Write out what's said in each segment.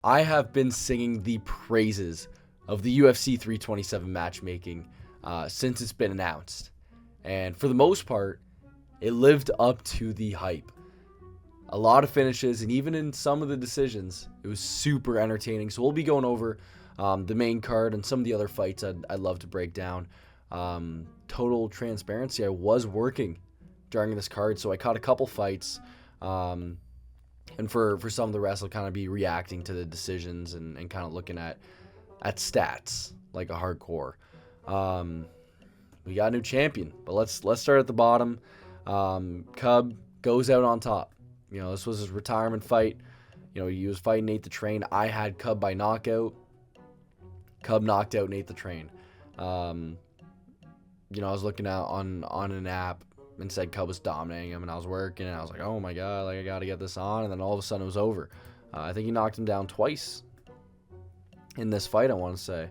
I have been singing the praises of the UFC 327 matchmaking since it's been announced. And for the most part, it lived up to the hype. A lot of finishes, and even in some of the decisions, it was super entertaining. So we'll be going over the main card and some of the other fights I'd love to break down. Total transparency, I was working during this card, so I caught a couple fights. And for some of the rest, I'll kind of be reacting to the decisions and kind of looking at stats like a hardcore. We got a new champion, but let's start at the bottom. Cub goes out on top. This was his retirement fight. He was fighting Nate the Train. I had Cub by knockout. Cub knocked out Nate the Train. I was looking out on an app and said Cub was dominating him, and I was working, and I was like, oh my god, I gotta get this on, and then all of a sudden it was over. I think he knocked him down twice in this fight, I want to say.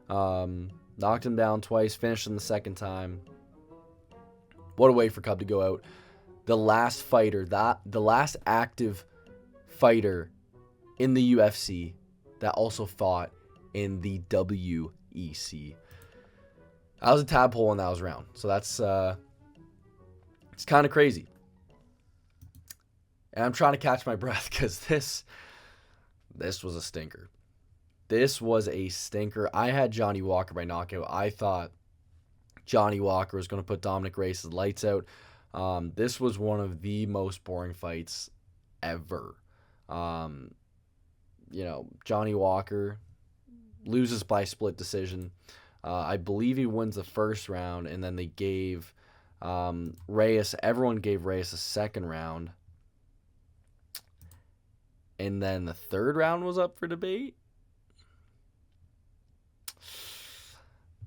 Knocked him down twice, finished him the second time. What a way for Cub to go out. The last active fighter in the UFC that also fought in the WEC. I was a tadpole when that was around, so that's it's kind of crazy. And I'm trying to catch my breath because this was a stinker. This was a stinker. I had Johnny Walker by knockout. I thought Johnny Walker was going to put Dominic Reyes' lights out. This was one of the most boring fights ever. Johnny Walker loses by split decision. I believe he wins the first round, and then they gave Reyes. Everyone gave Reyes a second round, and then the third round was up for debate.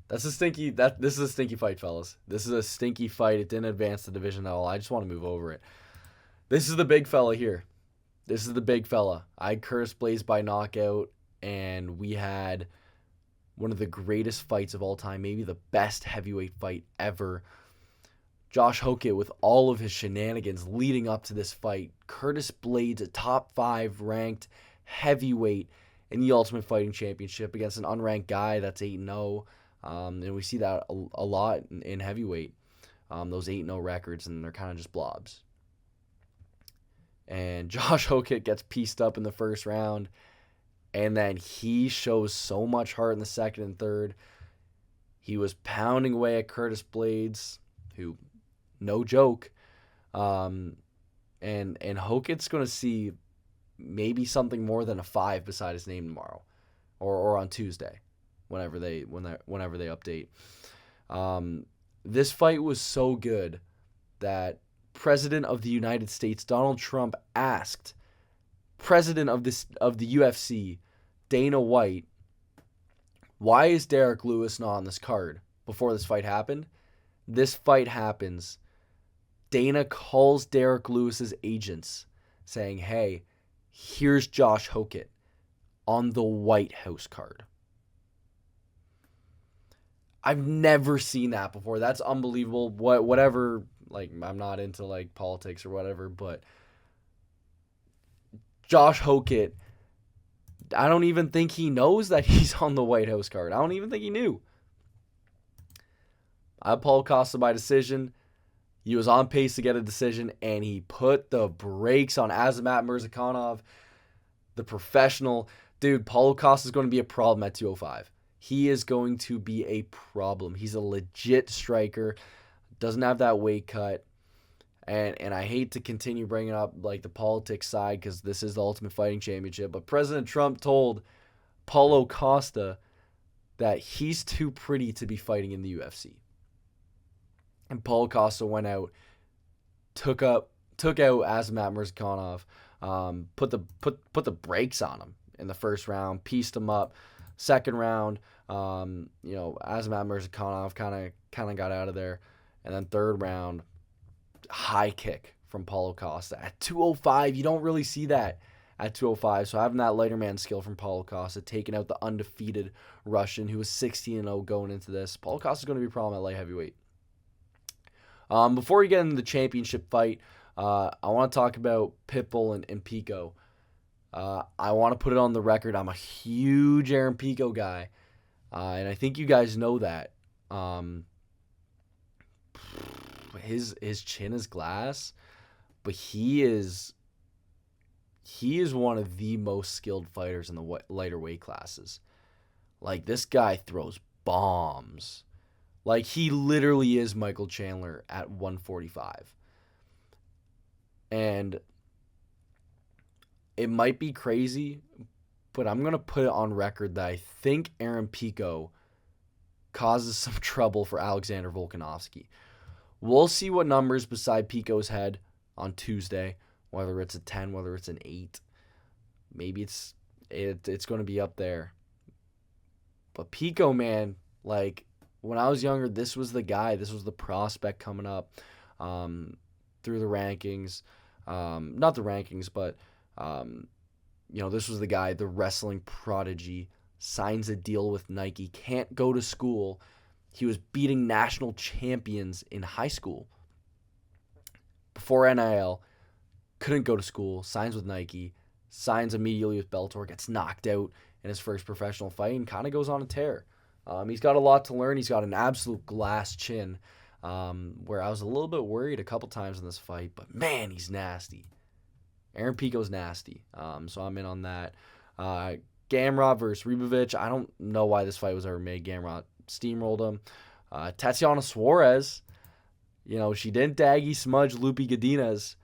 This is a stinky fight, fellas. This is a stinky fight. It didn't advance the division at all. I just want to move over it. This is the big fella here. This is the big fella. I cursed Blaze by knockout, and we had one of the greatest fights of all time, maybe the best heavyweight fight ever. Josh Hokit with all of his shenanigans leading up to this fight. Curtis Blades, a top 5 ranked heavyweight in the Ultimate Fighting Championship against an unranked guy that's 8-0. And we see that a lot in heavyweight, those 8-0 records, and they're kind of just blobs. And Josh Hokit gets pieced up in the first round, and then he shows so much heart in the second and third. He was pounding away at Curtis Blades, who, no joke, and Hokit's going to see maybe something more than a 5 beside his name tomorrow, or on Tuesday. Whenever they update. This fight was so good that President of the United States Donald Trump asked President of the UFC Dana White, why is Derek Lewis not on this card before this fight happened? This fight happens. Dana calls Derek Lewis's agents saying, hey, here's Josh Hokit on the White House card. I've never seen that before. That's unbelievable. Whatever, I'm not into politics or whatever, but Josh Hokit, I don't even think he knows that he's on the White House card. I don't even think he knew. I have Paulo Costa by decision. He was on pace to get a decision, and he put the brakes on Azamat Murzakanov, the professional. Dude, Paulo Costa is going to be a problem at 205. He is going to be a problem. He's a legit striker. Doesn't have that weight cut. And I hate to continue bringing up the politics side because this is the Ultimate Fighting Championship. But President Trump told Paulo Costa that he's too pretty to be fighting in the UFC. And Paulo Costa went out, took out Azamat Murzakanov, put the brakes on him in the first round, pieced him up. Second round, Azamat Murzakanov kind of got out of there. And then third round, high kick from Paulo Costa. At 205, you don't really see that at 205. So having that lighter man skill from Paulo Costa, taking out the undefeated Russian who was 16-0 going into this. Paulo Costa is going to be a problem at light heavyweight. Before we get into the championship fight, I want to talk about Pitbull and Pico. I want to put it on the record. I'm a huge Aaron Pico guy, and I think you guys know that. His chin is glass, but he is one of the most skilled fighters in the lighter weight classes. Like, this guy throws bombs. Like, he literally is Michael Chandler at 145. And it might be crazy, but I'm going to put it on record that I think Aaron Pico causes some trouble for Alexander Volkanovski. We'll see what numbers beside Pico's head on Tuesday, whether it's a 10, whether it's an 8. Maybe it's going to be up there. But Pico, man, like, when I was younger, this was the guy. This was the prospect coming up through the rankings. Not the rankings, but, this was the guy, the wrestling prodigy, signs a deal with Nike, can't go to school. He was beating national champions in high school. Before NIL, couldn't go to school, signs with Nike, signs immediately with Bellator, gets knocked out in his first professional fight, and kind of goes on a tear. He's got a lot to learn. He's got an absolute glass chin, where I was a little bit worried a couple times in this fight, but man, he's nasty. Aaron Pico's nasty, so I'm in on that. Gamrot versus Ribovic. I don't know why this fight was ever made. Gamrot steamrolled him. Tatiana Suarez, she didn't daggy smudge Lupi Godinez,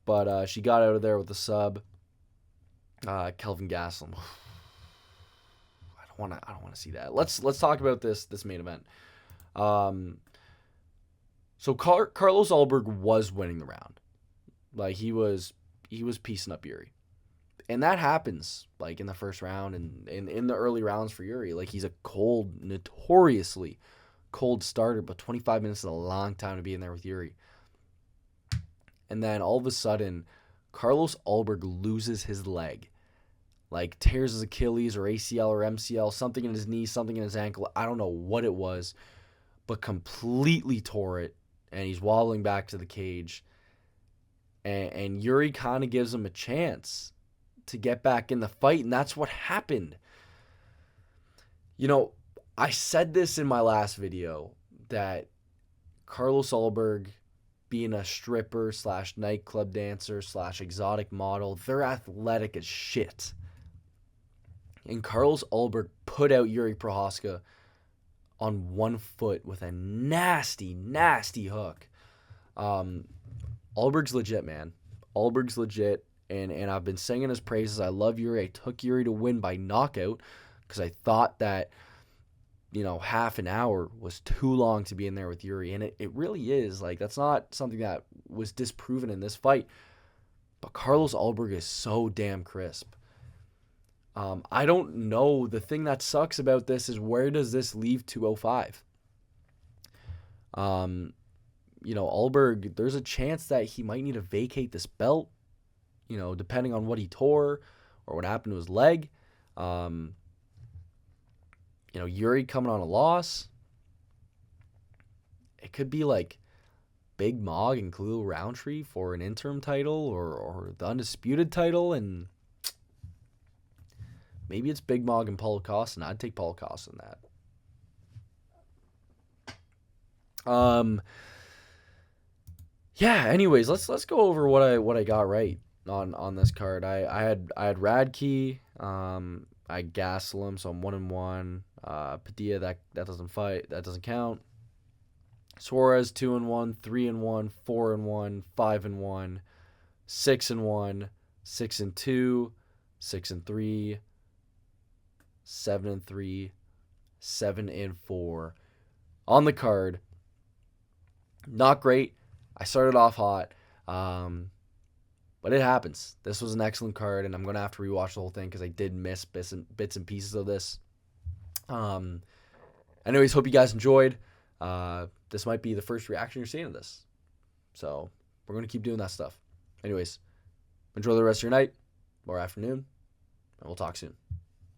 but she got out of there with the sub. Kelvin Gastelum. I don't want to see that. Let's talk about this main event. So Carlos Ulberg was winning the round. Like, he was piecing up Jiri. And that happens, like, in the first round and in the early rounds for Jiri. Like, he's a notoriously cold starter, but 25 minutes is a long time to be in there with Jiri. And then all of a sudden, Carlos Ulberg loses his leg. Like, tears his Achilles or ACL or MCL, something in his knee, something in his ankle. I don't know what it was, but completely tore it. And he's wobbling back to the cage. And Jiri kind of gives him a chance to get back in the fight, and that's what happened. I said this in my last video, that Carlos Ulberg, being a stripper / nightclub dancer / exotic model, they're athletic as shit. And Carlos Ulberg put out Jiri Prochazka on one foot with a nasty, nasty hook. Ulberg's legit, man. Ulberg's legit. And I've been singing his praises. I love Jiri. I took Jiri to win by knockout because I thought that, half an hour was too long to be in there with Jiri. And it really is. Like, that's not something that was disproven in this fight. But Carlos Ulberg is so damn crisp. I don't know. The thing that sucks about this is, where does this leave 205? Ulberg, there's a chance that he might need to vacate this belt. Depending on what he tore or what happened to his leg. Jiri coming on a loss. It could be like Big Mog and Khalil Roundtree for an interim title or the undisputed title, and maybe it's Big Mog and Paulo Costa, and I'd take Paulo Costa in that. Anyways, let's go over what I got right on this card. I had Radke, I had Gastelum, so I'm 1-1. Padilla, that doesn't fight, that doesn't count. Suarez 2-1, 3-1, 4-1, 5-1, 6-1, 6-2, 6-3, 7-3, 7-4 on the card. Not great. I started off hot. But it happens. This was an excellent card, and I'm going to have to rewatch the whole thing because I did miss bits and pieces of this. Anyways, hope you guys enjoyed. This might be the first reaction you're seeing to this. So we're going to keep doing that stuff. Anyways, enjoy the rest of your night or afternoon, and we'll talk soon.